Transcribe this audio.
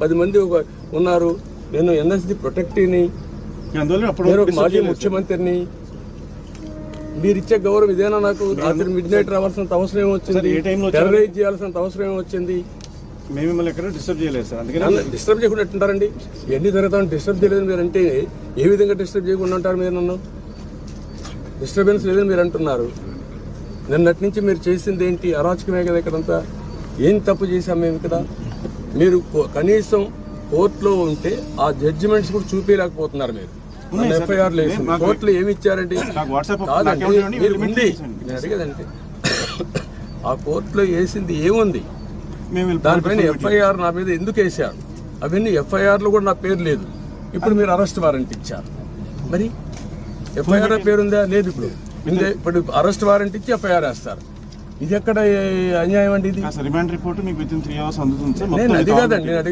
10 మంది ఉన్నారు. నేను ఎన్ఎస్జీ ప్రొటెక్టివ్ని, నేను ఒక మాజీ ముఖ్యమంత్రిని. మీరు ఇచ్చే గౌరవం ఇదేనా? నాకు రాత్రి మిడ్ నైట్ రావాల్సినంత అవసరం ఏమొచ్చింది? టెర్రరైజ్ చేయాల్సినంత అవసరం ఏమొచ్చింది? మేము మిమ్మల్ని ఎక్కడ డిస్టర్బ్ చేయలేదు సార్. అందుకని డిస్టర్బ్ చేయకుండా ఎట్టుంటారండి? ఎన్ని జరుగుతామని డిస్టర్బ్ చేయలేదు మీరు అంటే ఏ విధంగా డిస్టర్బ్ చేయకుండా ఉంటారు? మీరు నన్ను డిస్టర్బెన్స్ లేదని మీరు అంటున్నారు. నిన్నటి నుంచి మీరు చేసింది ఏంటి? అరాచకమే కదా ఇక్కడంతా. ఏం తప్పు చేశాం మేము ఇక్కడ? మీరు కనీసం కోర్టులో ఉంటే ఆ జడ్జిమెంట్స్ కూడా చూపించలేకపోతున్నారు. మీరు ఎఫ్ఐఆర్ లేదు, కోర్టులో ఏమి ఇచ్చారండి? కాదండి, మీరు ఉంది, నేను అడిగేదండి ఆ కోర్టులో వేసింది ఏముంది? దానిపైన ఎఫ్ఐఆర్ నా మీద ఎందుకు వేశారు? అవన్నీ ఎఫ్ఐఆర్లో కూడా నా పేరు లేదు. ఇప్పుడు మీరు అరెస్ట్ వారెంట్ ఇచ్చారు. మరి ఎఫ్ఐఆర్ పేరుందా? లేదు. ఇప్పుడు అరెస్ట్ వారెంట్ ఇచ్చి ఎఫ్ఐఆర్ వేస్తారు. ఇది ఎక్కడ అన్యాయం అండి? ఇది రిమాండ్ రిపోర్ట్ మీకు విత్ ఇన్ 3 hours అందుతుంది సార్. నేను అది కాదండి